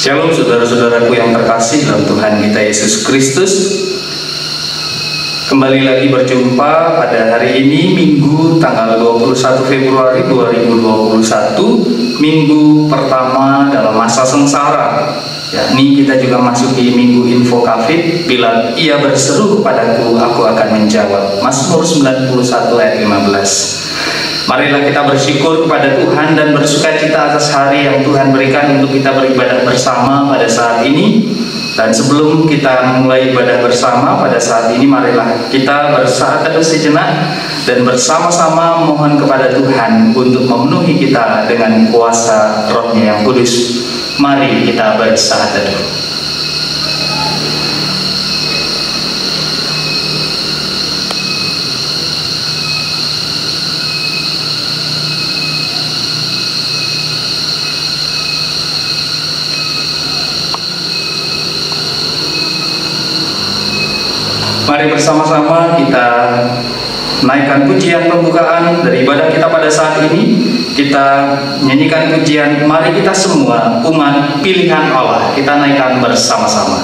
Shalom saudara-saudaraku yang terkasih dalam Tuhan kita Yesus Kristus. Kembali lagi berjumpa pada hari ini, Minggu tanggal 21 Februari 2021, Minggu pertama dalam masa sengsara. Yakni kita juga masuki Minggu Info Covid. Bila ia berseru kepadaku, aku akan menjawab. Mazmur 91 ayat 15. Marilah kita bersyukur kepada Tuhan dan bersukacita atas hari yang Tuhan berikan untuk kita beribadah bersama pada saat ini. Dan sebelum kita mulai ibadah bersama pada saat ini, marilah kita bersaat teduh sejenak dan bersama-sama mohon kepada Tuhan untuk memenuhi kita dengan kuasa Roh-Nya yang kudus. Mari kita bersaat teduh. Mari bersama-sama kita naikkan pujian pembukaan dari ibadah kita pada saat ini. Kita nyanyikan pujian Mari Kita Semua Umat Pilihan Allah. Kita naikkan bersama-sama.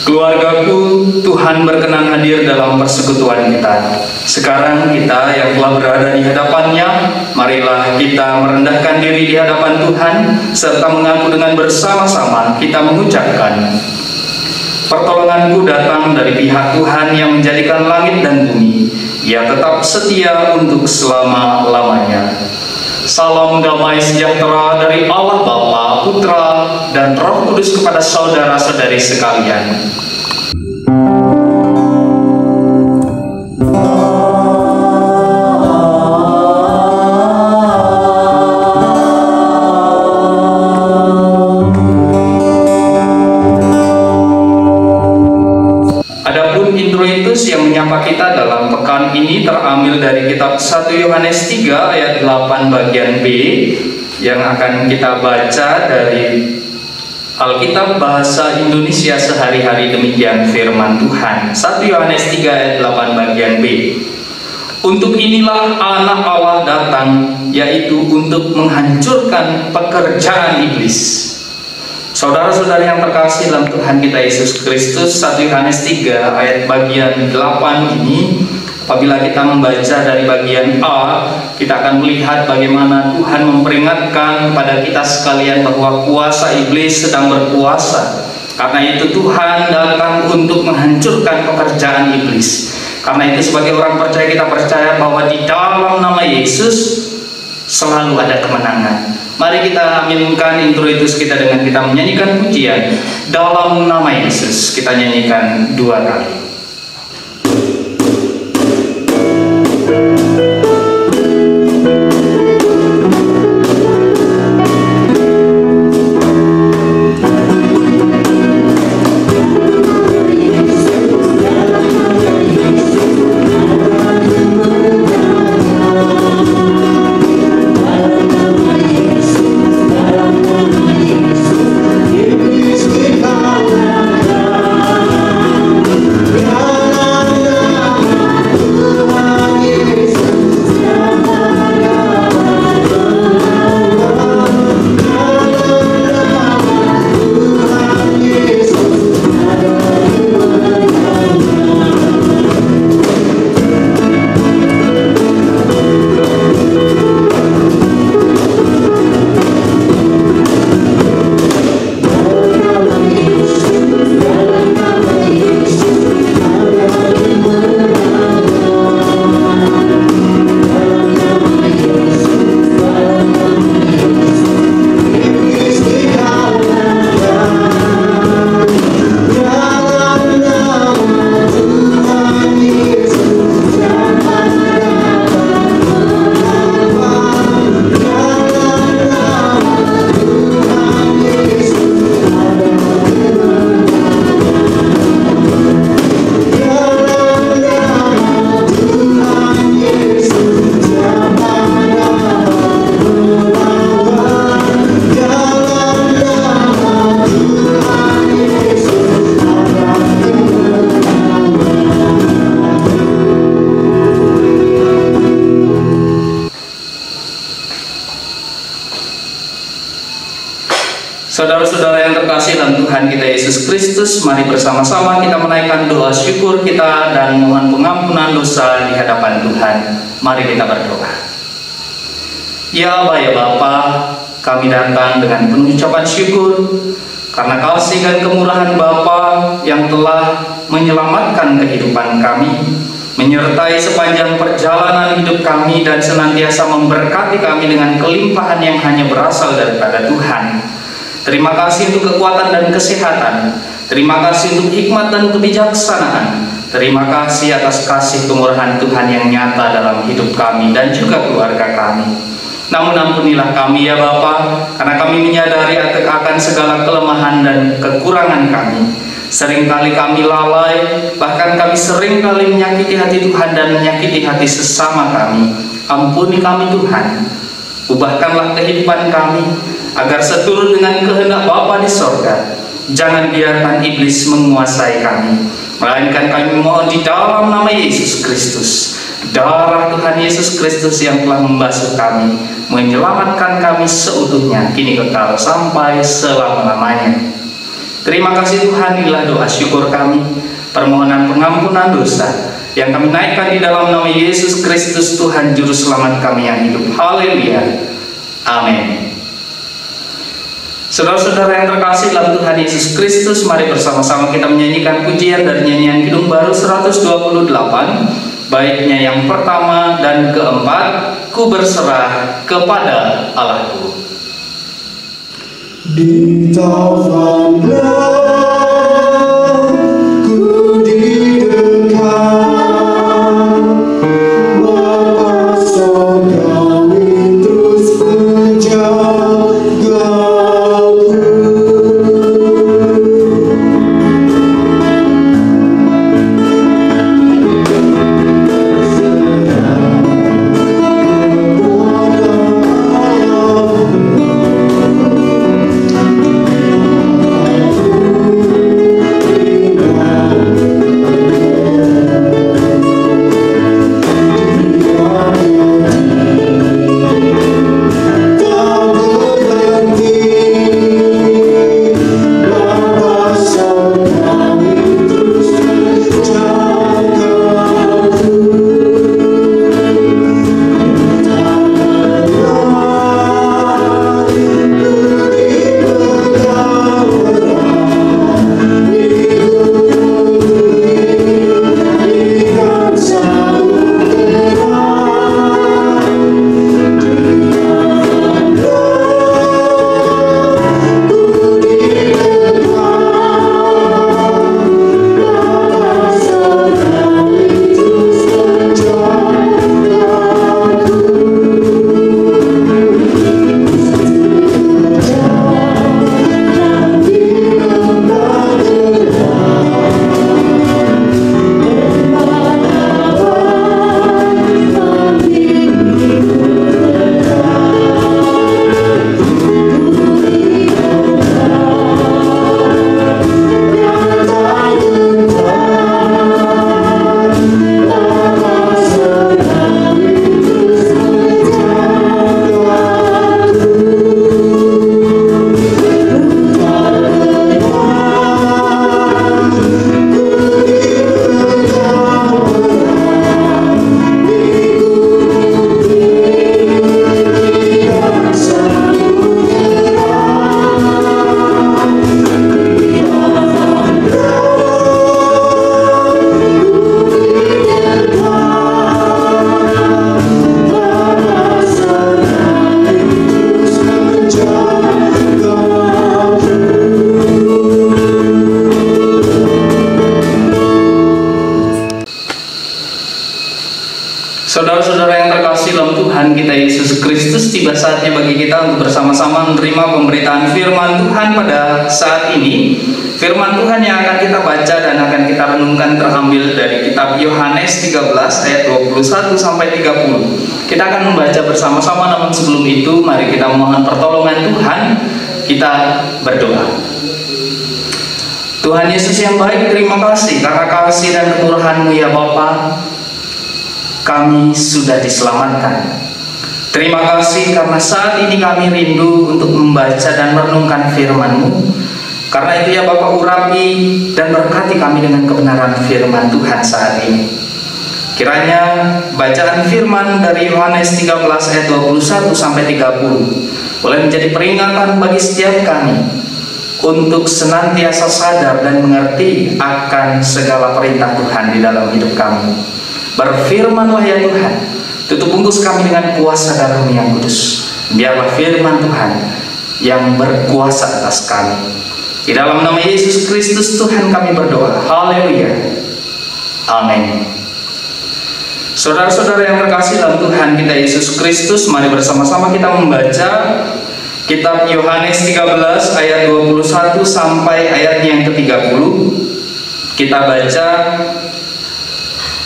Keluargaku, Tuhan berkenan hadir dalam persekutuan kita. Sekarang kita yang telah berada di hadapan-Nya, marilah kita merendahkan diri di hadapan Tuhan, serta mengaku dengan bersama-sama kita mengucapkan, pertolonganku datang dari pihak Tuhan yang menjadikan langit dan bumi. Ia tetap setia untuk selama-lamanya. Salam damai sejahtera dari Allah Bapa, Putra, dan Roh Kudus kepada saudara-saudari sekalian. Yang menyapa kita dalam pekan ini terambil dari kitab 1 Yohanes 3 ayat 8 bagian B, yang akan kita baca dari Alkitab Bahasa Indonesia Sehari-hari. Demikian firman Tuhan. 1 Yohanes 3 ayat 8 bagian B. Untuk inilah anak Allah datang, yaitu untuk menghancurkan pekerjaan iblis. Saudara-saudari yang terkasih dalam Tuhan kita Yesus Kristus, 1 Yohanes 3 ayat bagian 8 ini, apabila kita membaca dari bagian A, kita akan melihat bagaimana Tuhan memperingatkan pada kita sekalian bahwa kuasa iblis sedang berkuasa. Karena itu Tuhan datang untuk menghancurkan pekerjaan iblis. Karena itu sebagai orang percaya, kita percaya bahwa di dalam nama Yesus selalu ada kemenangan. Mari kita aminkan introitus kita dengan kita menyanyikan pujian dalam nama Yesus. Kita nyanyikan 2 kali. Saudara-saudara yang terkasih dalam Tuhan kita Yesus Kristus, mari bersama-sama kita menaikkan doa syukur kita dan mohon pengampunan dosa di hadapan Tuhan. Mari kita berdoa. Ya Allah, ya Bapa, kami datang dengan penuh ucapan syukur karena kasih dan kemurahan Bapa yang telah menyelamatkan kehidupan kami, menyertai sepanjang perjalanan hidup kami, dan senantiasa memberkati kami dengan kelimpahan yang hanya berasal daripada Tuhan. Terima kasih untuk kekuatan dan kesehatan. Terima kasih untuk hikmat dan kebijaksanaan. Terima kasih atas kasih kemurahan Tuhan yang nyata dalam hidup kami dan juga keluarga kami. Namun ampunilah kami ya Bapa, karena kami menyadari akan segala kelemahan dan kekurangan kami. Seringkali kami lalai, bahkan kami seringkali menyakiti hati Tuhan dan menyakiti hati sesama kami. Ampuni kami Tuhan. Ubahkanlah kehidupan kami agar seturut dengan kehendak Bapa di sorga. Jangan biarkan iblis menguasai kami, melainkan kami mohon di dalam nama Yesus Kristus, darah Tuhan Yesus Kristus yang telah membasuh kami, menyelamatkan kami seutuhnya, kini kekal sampai selama-lamanya. Terima kasih Tuhan, inilah doa syukur kami, permohonan pengampunan dosa yang kami naikkan di dalam nama Yesus Kristus Tuhan Juru Selamat kami yang hidup. Haleluya. Amin. Saudara-saudara yang terkasih dalam Tuhan Yesus Kristus, mari bersama-sama kita menyanyikan pujian dari nyanyian Kidung Baru 128, baiknya yang pertama dan keempat, Ku berserah kepada Allahku. Di taufan gelap ku didekat, lepasan kami terus menjagaku. Saudara-saudara yang terkasih dalam Tuhan kita Yesus Kristus, tiba saatnya bagi kita untuk bersama-sama menerima pemberitaan firman Tuhan pada saat ini. Firman Tuhan yang akan kita baca dan akan kita renungkan terambil dari kitab Yohanes 13 ayat 21 sampai 30. Kita akan membaca bersama-sama, namun sebelum itu mari kita memohon pertolongan Tuhan. Kita berdoa. Tuhan Yesus yang baik, terima kasih karena kasih dan kemurahan-Mu ya Bapa, kami sudah diselamatkan. Terima kasih karena saat ini kami rindu untuk membaca dan merenungkan firman-Mu. Karena itu ya Bapak, urapi dan berkati kami dengan kebenaran firman Tuhan saat ini. Kiranya bacaan firman dari Yohanes 13 ayat 21 sampai 30 boleh menjadi peringatan bagi setiap kami untuk senantiasa sadar dan mengerti akan segala perintah Tuhan di dalam hidup kami. Berfirmanlah ya Tuhan, tutup bungkus kami dengan kuasa darah-Mu yang kudus. Biarlah firman Tuhan yang berkuasa atas kami. Di dalam nama Yesus Kristus Tuhan kami berdoa. Haleluya. Amin. Saudara-saudara yang terkasih dalam Tuhan kita Yesus Kristus, mari bersama-sama kita membaca kitab Yohanes 13 ayat 21 sampai ayatnya yang ke-30. Kita baca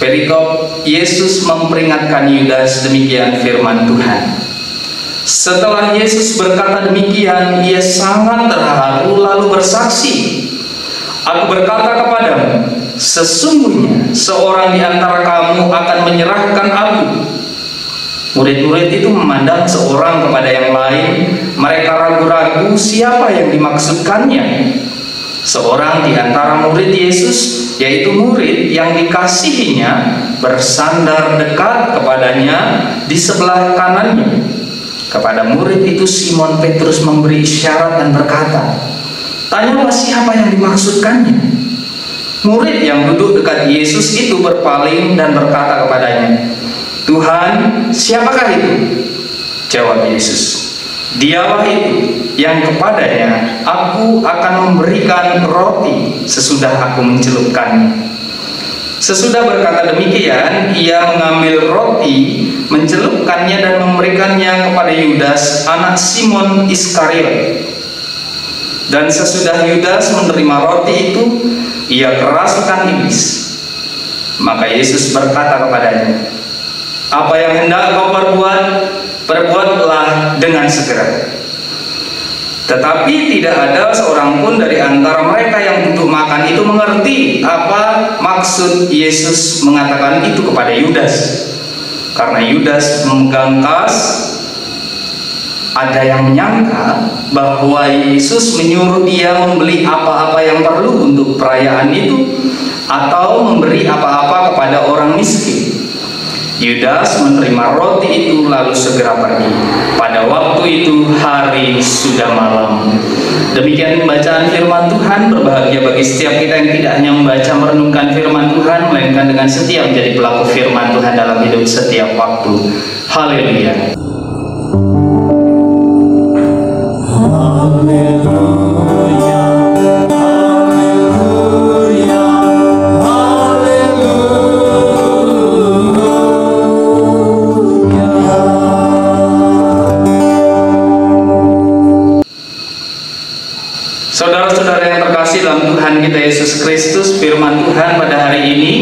perikop Yesus memperingatkan Yudas, demikian firman Tuhan. Setelah Yesus berkata demikian, ia sangat terharu lalu bersaksi, "Aku berkata kepadamu, sesungguhnya seorang di antara kamu akan menyerahkan aku." Murid-murid itu memandang seorang kepada yang lain. Mereka ragu-ragu siapa yang dimaksudkannya. Seorang di antara murid Yesus, yaitu murid yang dikasihinya, bersandar dekat kepadanya di sebelah kanannya. Kepada murid itu Simon Petrus memberi isyarat dan berkata, "Tanyalah siapa yang dimaksudkannya." Murid yang duduk dekat Yesus itu berpaling dan berkata kepadanya, "Tuhan, siapakah itu?" Jawab Yesus, "Dialah itu yang kepadanya aku akan memberikan roti sesudah aku mencelupkannya." Sesudah berkata demikian, ia mengambil roti, mencelupkannya dan memberikannya kepada Yudas, anak Simon Iskariot. Dan sesudah Yudas menerima roti itu, ia kerasukan iblis. Maka Yesus berkata kepadanya, "Apa yang hendak kau perbuat, perbuatlah dengan segera." Tetapi tidak ada seorang pun dari antara mereka yang duduk makan itu mengerti apa maksud Yesus mengatakan itu kepada Yudas. Karena Yudas memegang tas, ada yang menyangka bahwa Yesus menyuruh dia membeli apa-apa yang perlu untuk perayaan itu atau memberi apa-apa kepada orang miskin. Yudas menerima roti itu lalu segera pergi. Pada waktu itu hari sudah malam. Demikian pembacaan firman Tuhan. Berbahagia bagi setiap kita yang tidak hanya membaca merenungkan firman Tuhan, melainkan dengan setia menjadi pelaku firman Tuhan dalam hidup setiap waktu. Haleluya. Saudara-saudara yang terkasih dalam Tuhan kita Yesus Kristus, firman Tuhan pada hari ini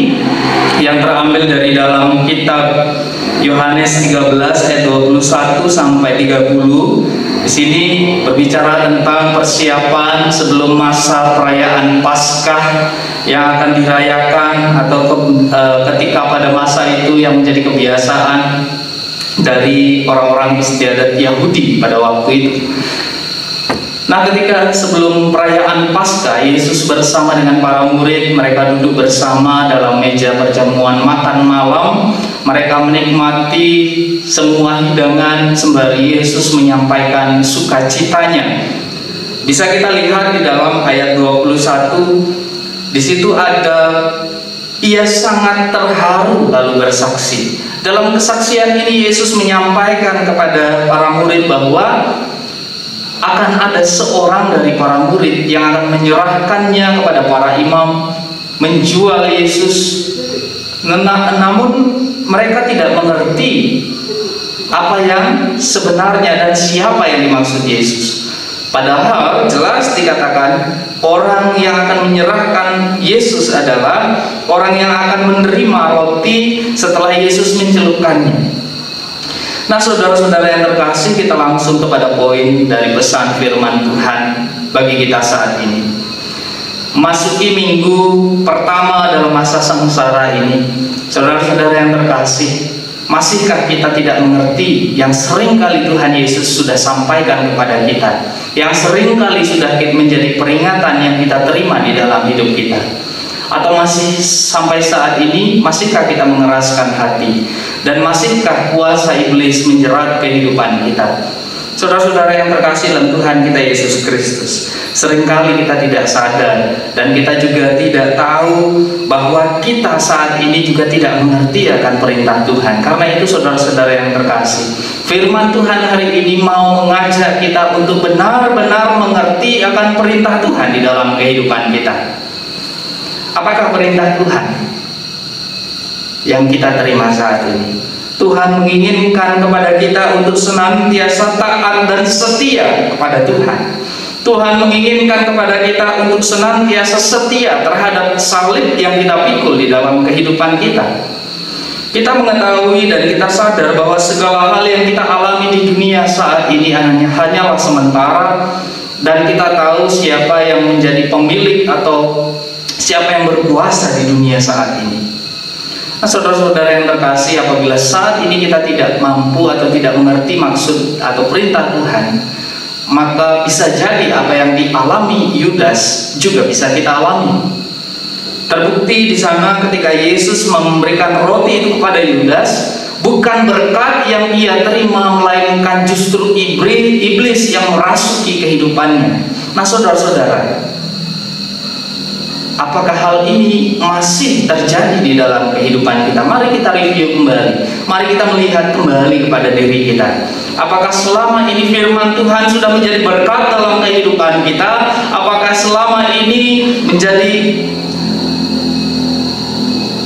yang terambil dari dalam kitab Yohanes 13 ayat 21 sampai 30. Di sini berbicara tentang persiapan sebelum masa perayaan Paskah yang akan dirayakan atau ketika pada masa itu yang menjadi kebiasaan dari orang-orang istiadat Yahudi pada waktu itu. Nah, ketika sebelum perayaan Paskah, Yesus bersama dengan para murid, mereka duduk bersama dalam meja perjamuan makan malam. Mereka menikmati semua hidangan sembari Yesus menyampaikan sukacitanya. Bisa kita lihat di dalam ayat 21, di situ ada, ia sangat terharu lalu bersaksi. Dalam kesaksian ini Yesus menyampaikan kepada para murid bahwa akan ada seorang dari para murid yang akan menyerahkannya kepada para imam, menjual Yesus. Namun mereka tidak mengerti apa yang sebenarnya dan siapa yang dimaksud Yesus. Padahal jelas dikatakan orang yang akan menyerahkan Yesus adalah orang yang akan menerima roti setelah Yesus mencelupkannya. Nah, saudara-saudara yang terkasih, kita langsung kepada poin dari pesan firman Tuhan bagi kita saat ini. Masuki minggu pertama dalam masa sengsara ini, saudara-saudara yang terkasih, masihkah kita tidak mengerti yang seringkali Tuhan Yesus sudah sampaikan kepada kita, yang seringkali sudah menjadi peringatan yang kita terima di dalam hidup kita? Atau masih sampai saat ini, masihkah kita mengeraskan hati? Dan masihkah kuasa iblis menjerat kehidupan kita? Saudara-saudara yang terkasih dalam Tuhan kita Yesus Kristus, seringkali kita tidak sadar dan kita juga tidak tahu bahwa kita saat ini juga tidak mengerti akan perintah Tuhan. Karena itu saudara-saudara yang terkasih, firman Tuhan hari ini mau mengajak kita untuk benar-benar mengerti akan perintah Tuhan di dalam kehidupan kita. Apakah perintah Tuhan yang kita terima saat ini? Tuhan menginginkan kepada kita untuk senantiasa taat dan setia kepada Tuhan. Tuhan menginginkan kepada kita untuk senantiasa setia terhadap salib yang kita pikul di dalam kehidupan kita. Kita mengetahui dan kita sadar bahwa segala hal yang kita alami di dunia saat ini hanyalah sementara, dan kita tahu siapa yang menjadi pemilik atau siapa yang berkuasa di dunia saat ini. Nah, saudara-saudara yang terkasih, apabila saat ini kita tidak mampu atau tidak mengerti maksud atau perintah Tuhan, maka bisa jadi apa yang dialami Yudas juga bisa kita alami. Terbukti di sana ketika Yesus memberikan roti itu kepada Yudas, bukan berkat yang ia terima, melainkan justru iblis yang merasuki kehidupannya. Nah, saudara-saudara, apakah hal ini masih terjadi di dalam kehidupan kita? Mari kita review kembali. Mari kita melihat kembali kepada diri kita. Apakah selama ini firman Tuhan sudah menjadi berkat dalam kehidupan kita? Apakah selama ini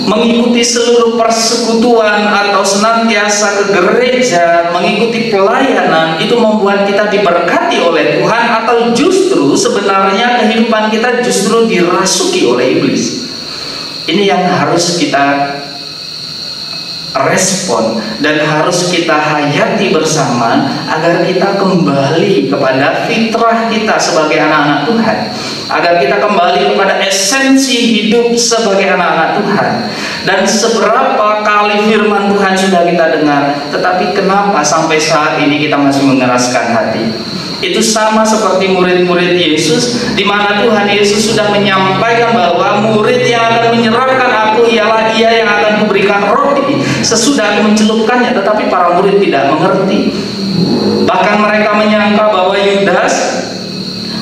mengikuti seluruh persekutuan atau senantiasa ke gereja, mengikuti pelayanan itu membuat kita diberkati oleh Tuhan, atau justru sebenarnya kehidupan kita justru dirasuki oleh iblis? Ini yang harus kita respon dan harus kita hayati bersama agar kita kembali kepada fitrah kita sebagai anak-anak Tuhan, agar kita kembali kepada esensi hidup sebagai anak-anak Tuhan. Dan seberapa kali firman Tuhan sudah kita dengar, tetapi kenapa sampai saat ini kita masih mengeraskan hati? Itu sama seperti murid-murid Yesus, di mana Tuhan Yesus sudah menyampaikan bahwa murid yang akan menyerahkan aku ialah dia yang akan kuberikan roti sesudah aku mencelupkannya, tetapi para murid tidak mengerti. Bahkan mereka menyangka bahwa Yudas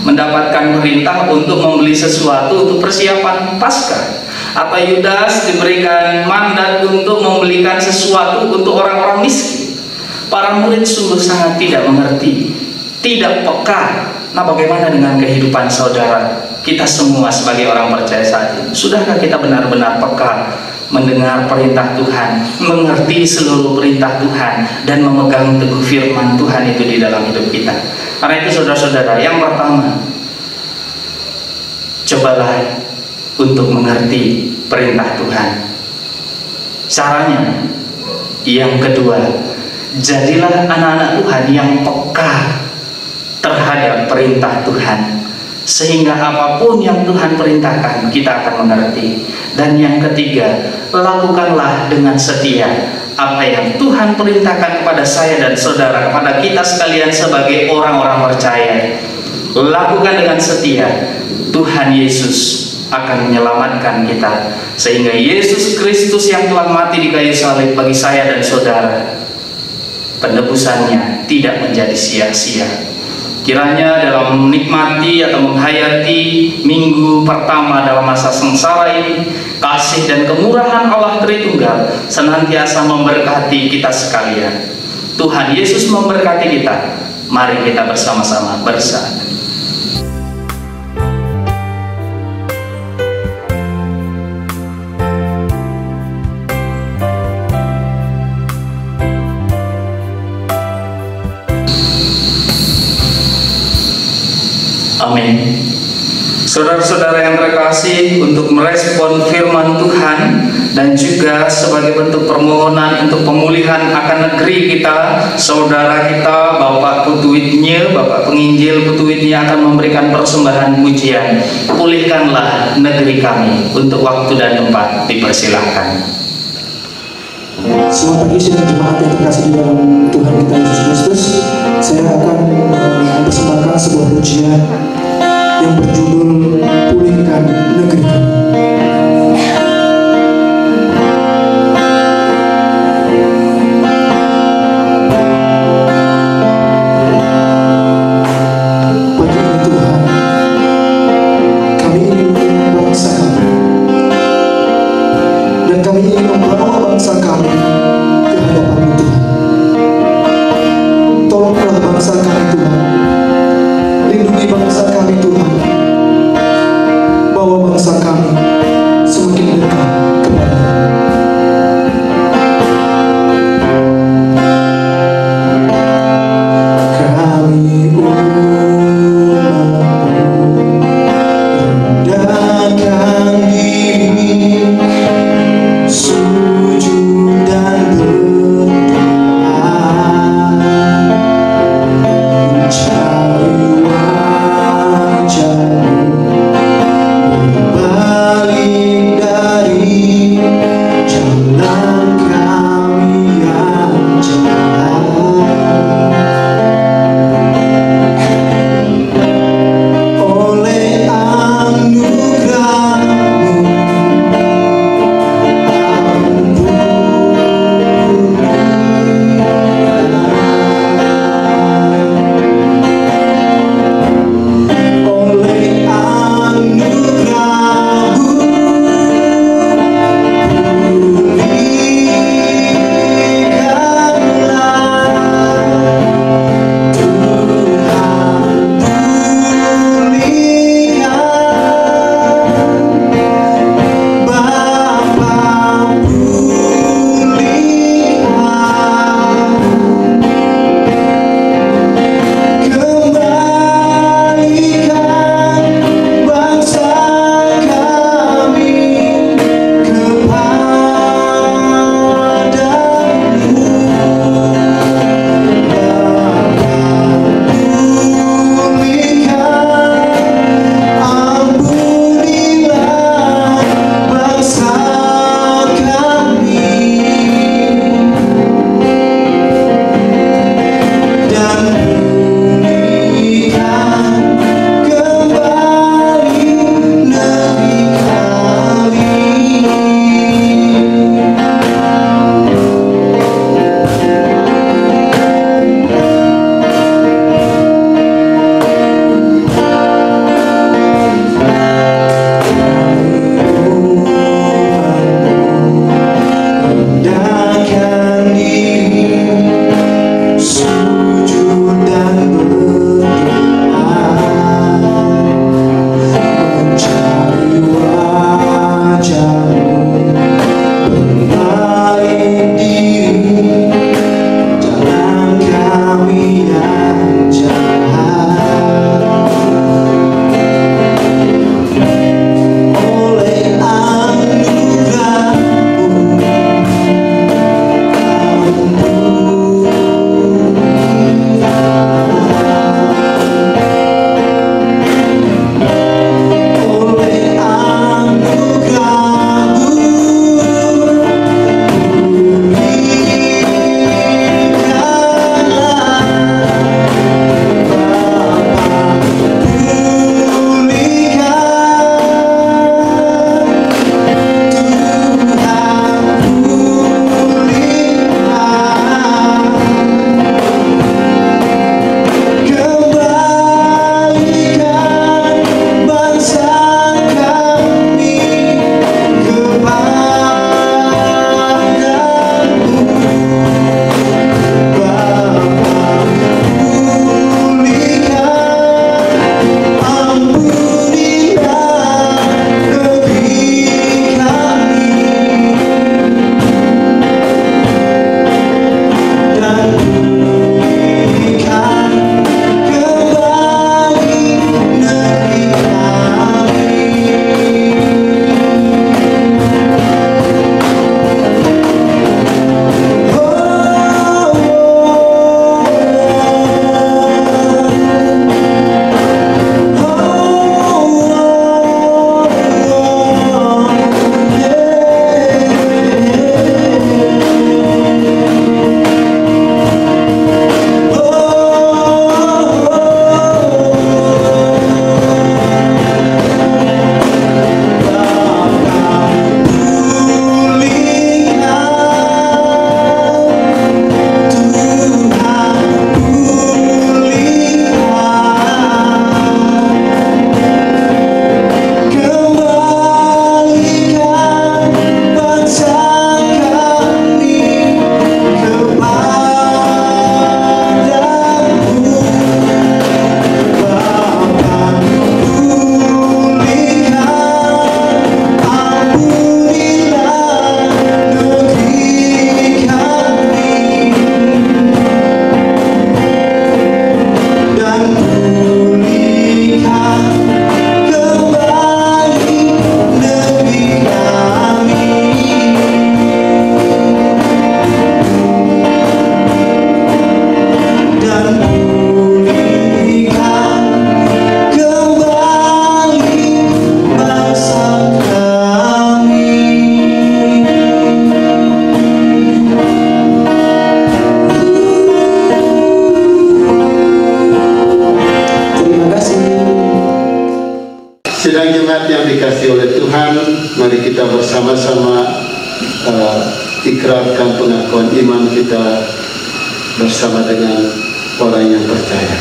mendapatkan perintah untuk membeli sesuatu untuk persiapan Paskah, atau Yudas diberikan mandat untuk membelikan sesuatu untuk orang-orang miskin. Para murid sungguh sangat tidak mengerti, tidak peka. Nah, bagaimana dengan kehidupan saudara? Kita semua sebagai orang percaya saat ini, sudahkah kita benar-benar peka mendengar perintah Tuhan, mengerti seluruh perintah Tuhan, dan memegang teguh firman Tuhan itu di dalam hidup kita? Karena itu saudara-saudara, yang pertama, cobalah untuk mengerti perintah Tuhan. Caranya, yang kedua, jadilah anak-anak Tuhan yang peka terhadap perintah Tuhan, sehingga apapun yang Tuhan perintahkan kita akan mengerti. Dan yang ketiga, lakukanlah dengan setia apa yang Tuhan perintahkan kepada saya dan saudara, kepada kita sekalian sebagai orang-orang percaya. Lakukan dengan setia. Tuhan Yesus akan menyelamatkan kita, sehingga Yesus Kristus yang telah mati di kayu salib bagi saya dan saudara, penebusannya tidak menjadi sia-sia. Kiranya dalam menikmati atau menghayati minggu pertama dalam masa sengsara ini, kasih dan kemurahan Allah Tritunggal senantiasa memberkati kita sekalian. Tuhan Yesus memberkati kita. Mari kita bersama-sama bersaat. Amin. Saudara-saudara yang terkasih, untuk merespon firman Tuhan dan juga sebagai bentuk permohonan untuk pemulihan akan negeri kita, saudara kita Bapak Putuitnya, Bapak Penginjil Putuitnya akan memberikan persembahan pujian. Pulihkanlah negeri kami. Untuk waktu dan tempat dipersilahkan. Selamat pagi sidang jemaat yang terkasih di dalam Tuhan kita Yesus Kristus. Saya akan mempersembahkan sebuah pujian yang berjudul Pulihkan Negeri Kami. Pagi ini Tuhan, kami ingin menyembah bangsa kami, dan kami ingin membawa bangsa kami ke hadapan Tuhan. Tolonglah bangsa kami Tuhan, lindungi bangsa kami Tuhan, bawa bangsa kami semakin dekat kepada-Mu. Kami rendahkan diri, sujud dan berdoa, mencari wajah-Mu, jemaat yang dikasihi oleh Tuhan, mari kita bersama-sama ikrarkan pengakuan iman kita bersama dengan orang yang percaya.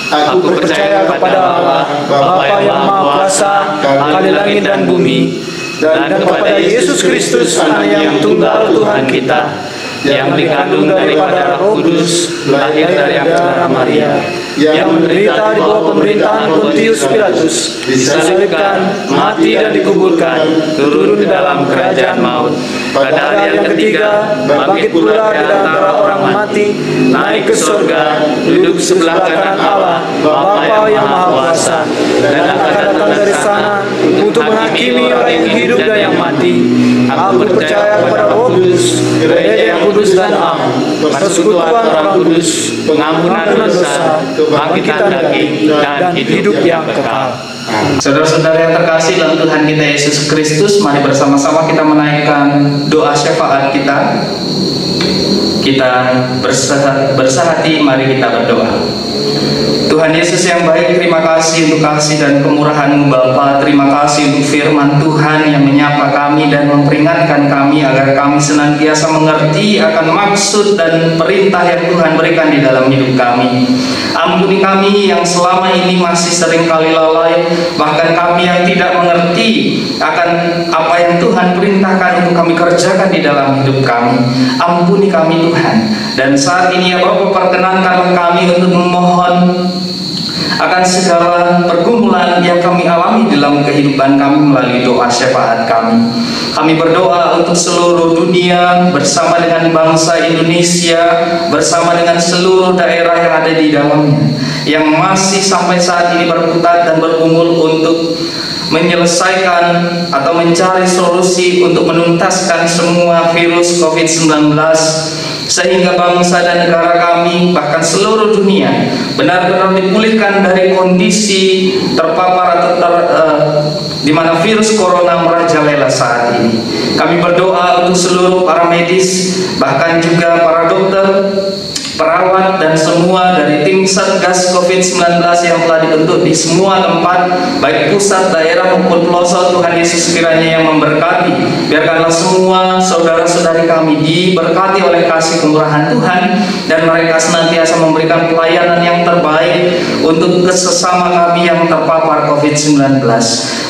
Aku percaya kepada Allah, Bapa yang Maha Kuasa, Kali langit dan bumi, dan kepada Yesus Kristus, Anak yang tunggal Tuhan kita, yang dikandung daripada Roh Kudus, lahir dari Bikira Maria, yang menderita di bawah pemerintahan Pontius Pilatus, disalibkan, mati dan dikuburkan, turun ke dalam kerajaan maut. Pada hari yang ketiga, bangkit pula di antara orang mati, naik ke surga, duduk sebelah kanan Allah, Bapa yang Maha Kuasa, dan akan datang dari sana untuk menghakimi orang yang hidup dan yang mati. Aku percaya kepada Roh Kudus, gereja yang kudus dan am, persekutuan orang kudus, pengampunan dosa, kebangkitan daging, dan hidup yang kekal. Saudara-saudara yang terkasih dalam Tuhan kita Yesus Kristus, mari bersama-sama kita menaikkan doa syafaat kita. Kita bersahati, mari kita berdoa. Tuhan Yesus yang baik, terima kasih untuk kasih dan kemurahan-Mu Bapa. Terima kasih untuk firman Tuhan yang menyapa kami dan memperingatkan kami agar kami senantiasa mengerti akan maksud dan perintah yang Tuhan berikan di dalam hidup kami. Ampuni kami yang selama ini masih sering kali lalai, bahkan kami yang tidak mengerti akan apa yang Tuhan perintahkan untuk kami kerjakan di dalam hidup kami. Ampuni kami Tuhan. Dan saat ini ya Bapa, perkenankanlah kami untuk memohon akan segala pergumulan yang kami alami dalam kehidupan kami melalui doa syafaat kami. Kami berdoa untuk seluruh dunia bersama dengan bangsa Indonesia, bersama dengan seluruh daerah yang ada di dalamnya, yang masih sampai saat ini berkutat dan bergumul untuk menyelesaikan atau mencari solusi untuk menuntaskan semua virus COVID-19, sehingga bangsa dan negara kami, bahkan seluruh dunia, benar-benar dipulihkan dari kondisi terpapar atau di mana virus corona merajalela saat ini. Kami berdoa untuk seluruh para medis, bahkan juga para dokter, perawat, dan semua dari tim Satgas COVID-19 yang telah dibentuk di semua tempat, baik pusat, daerah maupun pelosok. Tuhan Yesus kiranya yang memberkati. Biarkanlah semua saudara-saudari kami diberkati oleh kasih kemurahan Tuhan, dan mereka senantiasa memberikan pelayanan yang terbaik untuk sesama kami yang terpapar COVID-19.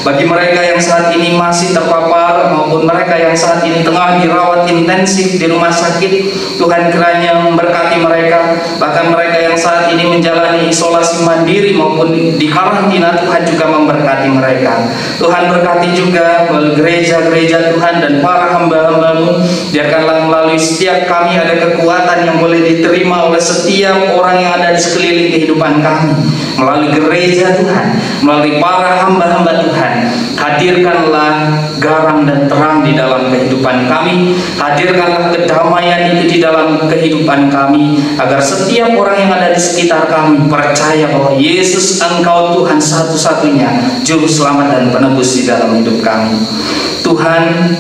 Bagi mereka yang saat ini masih terpapar maupun mereka yang saat ini tengah dirawat intensif di rumah sakit, Tuhan kiranya memberkati mereka. Bahkan mereka yang saat ini menjalani isolasi mandiri maupun di karantina, Tuhan juga memberkati mereka. Tuhan berkati juga melalui gereja-gereja Tuhan dan para hamba-hamba-Mu. Biarkanlah melalui setiap kami ada kekuatan yang boleh diterima oleh setiap orang yang ada di sekeliling kehidupan kami. Melalui gereja Tuhan, melalui para hamba-hamba Tuhan, hadirkanlah garam dan terang di dalam kehidupan kami. Hadirkanlah kedamaian itu di dalam kehidupan kami, agar setiap orang yang ada di sekitar kami percaya bahwa Yesus Engkau Tuhan satu-satunya Juru Selamat dan Penebus di dalam hidup kami. Tuhan,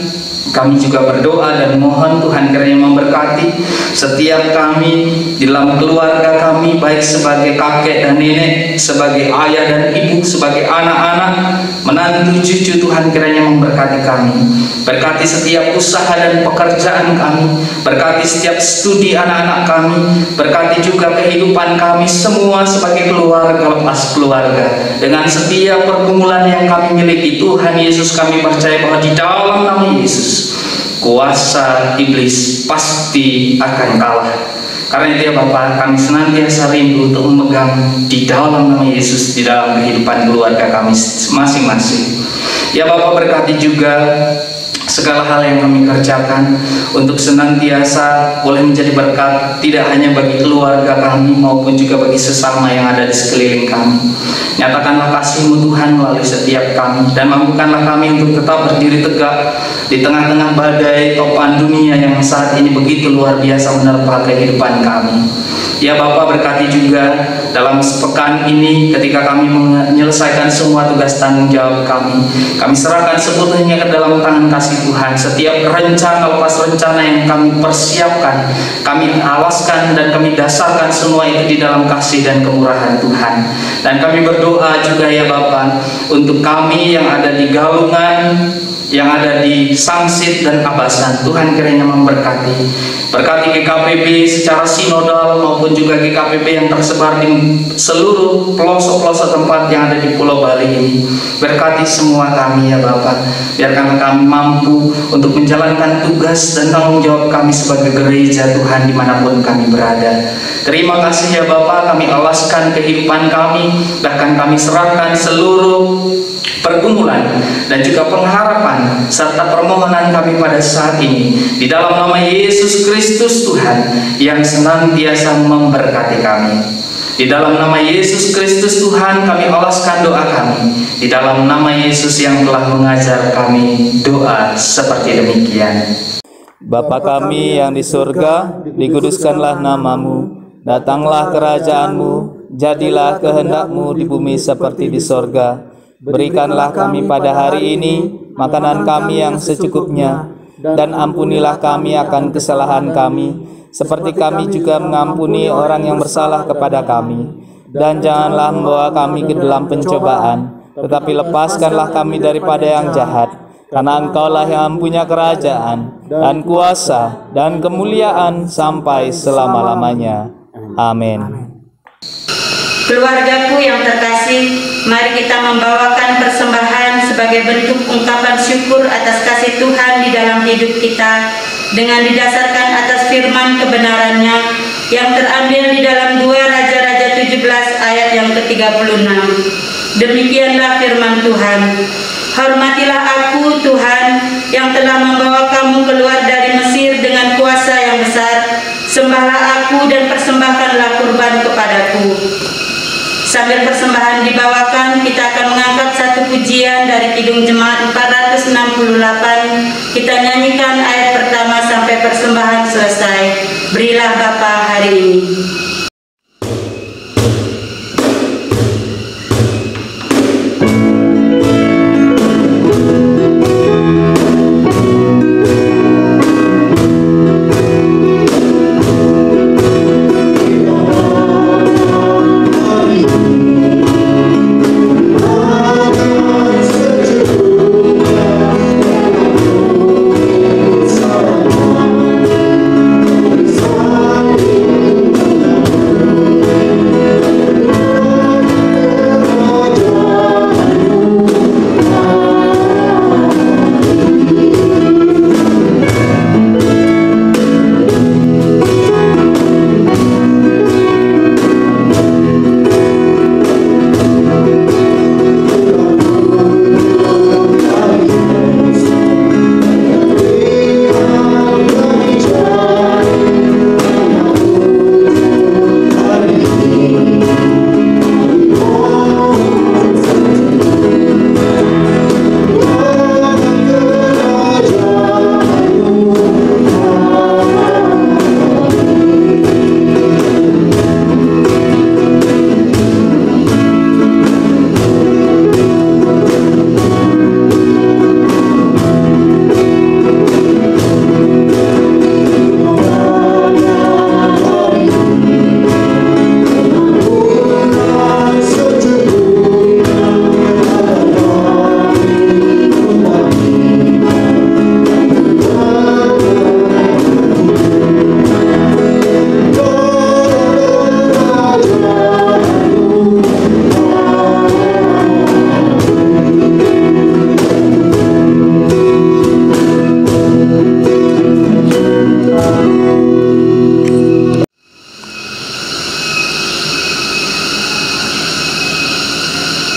kami juga berdoa dan mohon Tuhan kiranya memberkati setiap kami di dalam keluarga kami, baik sebagai kakek dan nenek, sebagai ayah dan ibu, sebagai anak-anak, menantu, cucu. Tuhan kiranya memberkati kami. Berkati setiap usaha dan pekerjaan kami, berkati setiap studi anak-anak kami, berkati juga kehidupan kami semua sebagai keluarga lepas keluarga. Dengan setiap pergumulan yang kami miliki, Tuhan Yesus, kami percaya bahwa di dalam nama Yesus kuasa iblis pasti akan kalah. Karena itu ya Bapak, kami senantiasa rindu untuk memegang di dalam nama Yesus di dalam kehidupan keluarga kami masing-masing. Ya Bapak, berkati juga segala hal yang kami kerjakan untuk senantiasa boleh menjadi berkat, tidak hanya bagi keluarga kami maupun juga bagi sesama yang ada di sekeliling kami. Nyatakanlah kasih-Mu Tuhan melalui setiap kami, dan mampukanlah kami untuk tetap berdiri tegak di tengah-tengah badai topan dunia yang saat ini begitu luar biasa menerpa kehidupan kami. Ya Bapak, berkati juga dalam sepekan ini ketika kami menyelesaikan semua tugas tanggung jawab kami serahkan sepenuhnya ke dalam tangan kasih Tuhan. Setiap lepas rencana yang kami persiapkan, kami alaskan dan kami dasarkan semua itu di dalam kasih dan kemurahan Tuhan. Dan kami berdoa juga ya Bapa, untuk kami yang ada di Galungan, yang ada di Sangsit dan Abasan, Tuhan kiranya memberkati. Berkati GKPB secara sinodal maupun juga GKPB yang tersebar di seluruh pelosok-pelosok tempat yang ada di Pulau Bali ini. Berkati semua kami ya Bapak. Biarkan kami mampu untuk menjalankan tugas dan tanggung jawab kami sebagai gereja Tuhan dimanapun kami berada. Terima kasih ya Bapak, kami alaskan kehidupan kami, bahkan kami serahkan seluruh pergumulan dan juga pengharapan serta permohonan kami pada saat ini di dalam nama Yesus Kristus Tuhan yang senantiasa memberkati kami. Di dalam nama Yesus Kristus Tuhan kami alaskan doa kami. Di dalam nama Yesus yang telah mengajar kami doa seperti demikian. Bapa kami yang di surga, dikuduskanlah namamu, datanglah kerajaanmu, jadilah kehendak-Mu di bumi seperti di sorga. Berikanlah kami pada hari ini makanan kami yang secukupnya, dan ampunilah kami akan kesalahan kami, seperti kami juga mengampuni orang yang bersalah kepada kami. Dan janganlah membawa kami ke dalam pencobaan, tetapi lepaskanlah kami daripada yang jahat, karena Engkaulah yang mempunyai kerajaan, dan kuasa, dan kemuliaan sampai selama-lamanya. Amin. Keluargaku yang terkasih, mari kita membawakan persembahan sebagai bentuk ungkapan syukur atas kasih Tuhan di dalam hidup kita dengan didasarkan atas firman kebenarannya yang terambil di dalam 2 Raja-Raja 17 ayat yang ke-36. Demikianlah firman Tuhan. Hormatilah aku Tuhan yang telah membawa kamu keluar dari Mesir dengan kuasa yang besar. Sembahlah aku dan persembahkanlah kurban kepadaku. Sambil persembahan dibawakan, kita akan mengangkat satu pujian dari Kidung Jemaat 468. Kita nyanyikan ayat pertama sampai persembahan selesai. Berilah Bapa hari ini.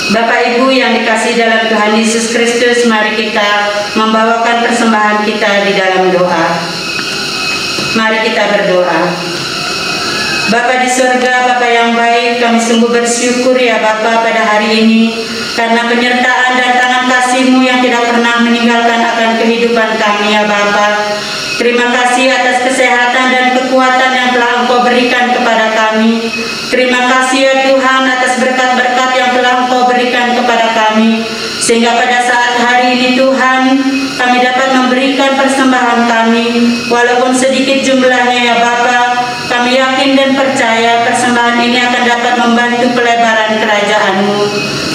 Bapak Ibu yang dikasihi dalam Tuhan Yesus Kristus, mari kita membawakan persembahan kita di dalam doa. Mari kita berdoa. Bapa di surga, Bapa yang baik, kami sungguh bersyukur ya Bapa pada hari ini karena penyertaan dan tangan kasih-Mu yang tidak pernah meninggalkan akan kehidupan kami ya Bapa. Terima kasih atas kesehatan dan kekuatan yang telah Engkau berikan kepada kami. Terima kasih ya Tuhan atas berkat-berkat yang telah Engkau berikan kepada kami, sehingga pada saat hari ini Tuhan, kami dapat memberikan persembahan kami, walaupun sedikit jumlahnya ya Bapa. Kami yakin dan percaya persembahan ini akan dapat membantu pelebaran kerajaan-Mu.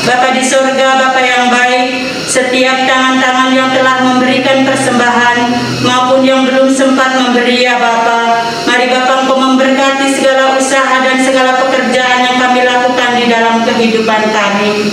Bapa di surga, Bapa yang baik, setiap tangan-tangan yang telah memberikan persembahan maupun yang belum sempat memberi ya Bapa, mari Bapa Engkau memberkati segala usaha dan segala pekerjaan yang kami lakukan di dalam kehidupan kami.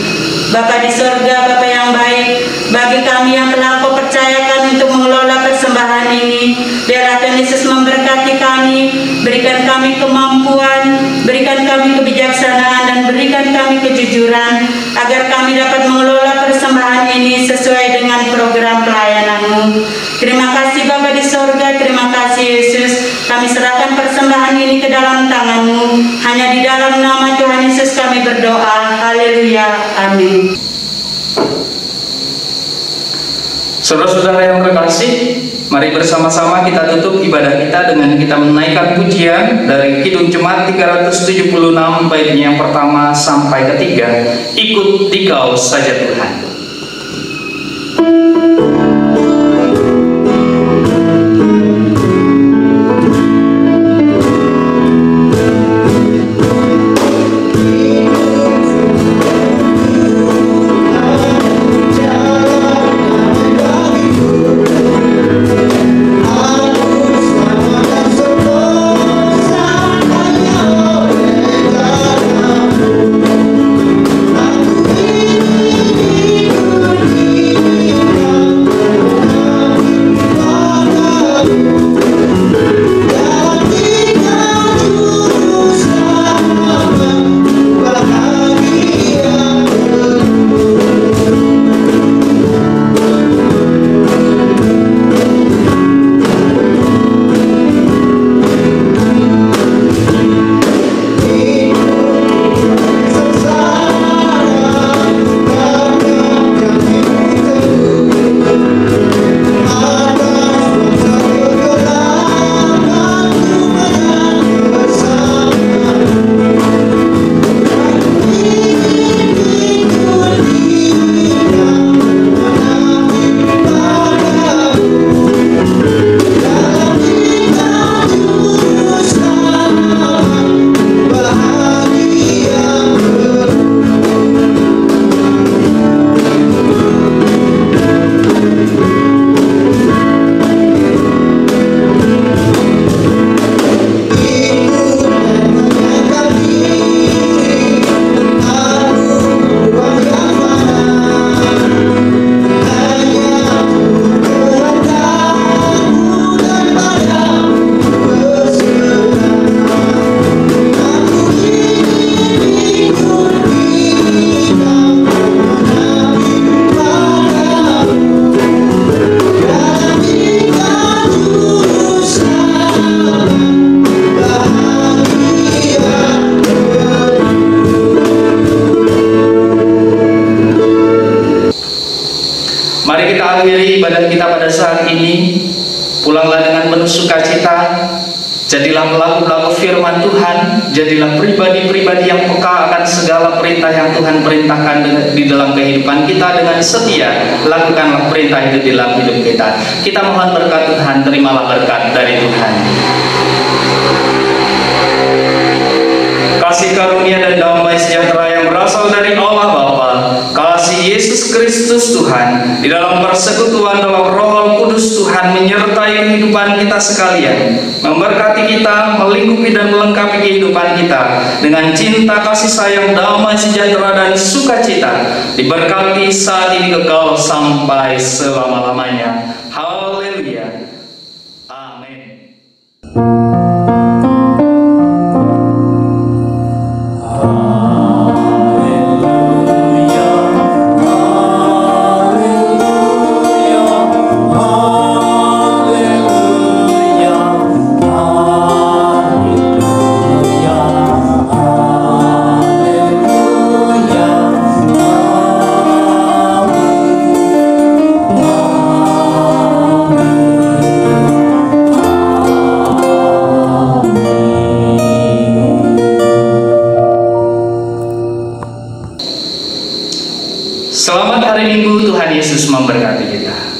Bapa di surga, Bapa yang baik, bagi kami yang telah Engkau percayakan untuk mengelola persembahan ini, biarlah Tuhan Yesus memberkati kami, berikan kami kemampuan, berikan kami kebijaksanaan, dan berikan kami kejujuran, agar kami dapat mengelola persembahan ini sesuai dengan program pelayanan-Mu. Terima kasih Bapa di surga, terima kasih Yesus. Kami serahkan persembahan ini ke dalam tangan-Mu. Hanya di dalam nama Tuhan Yesus kami berdoa. Haleluya. Amin. Saudara-saudara yang terkasih, mari bersama-sama kita tutup ibadah kita dengan kita menaikkan pujian dari Kidung Jemaat 376 baitnya yang pertama sampai ketiga. Ikut Dikau saja Tuhan. Mari kita akhiri ibadah kita pada saat ini. Pulanglah dengan penuh sukacita. Jadilah pelaku-pelaku firman Tuhan. Jadilah pribadi-pribadi yang peka akan segala perintah yang Tuhan perintahkan di dalam kehidupan kita dengan setia. Lakukanlah perintah itu di dalam hidup kita. Kita mohon berkat Tuhan. Terimalah berkat dari Tuhan. Kasih karunia dan damai sejahtera yang berasal dari Allah Bapa, kasih Yesus Kristus Tuhan, di dalam persekutuan dalam Roh Kudus Tuhan menyertai kehidupan kita sekalian, memberkati kita, melingkupi dan melengkapi kehidupan kita dengan cinta, kasih sayang, damai sejahtera dan sukacita, diberkati saat ini kekal sampai selama-lamanya. Haleluya. Amin. Selamat hari Minggu, Tuhan Yesus memberkati kita.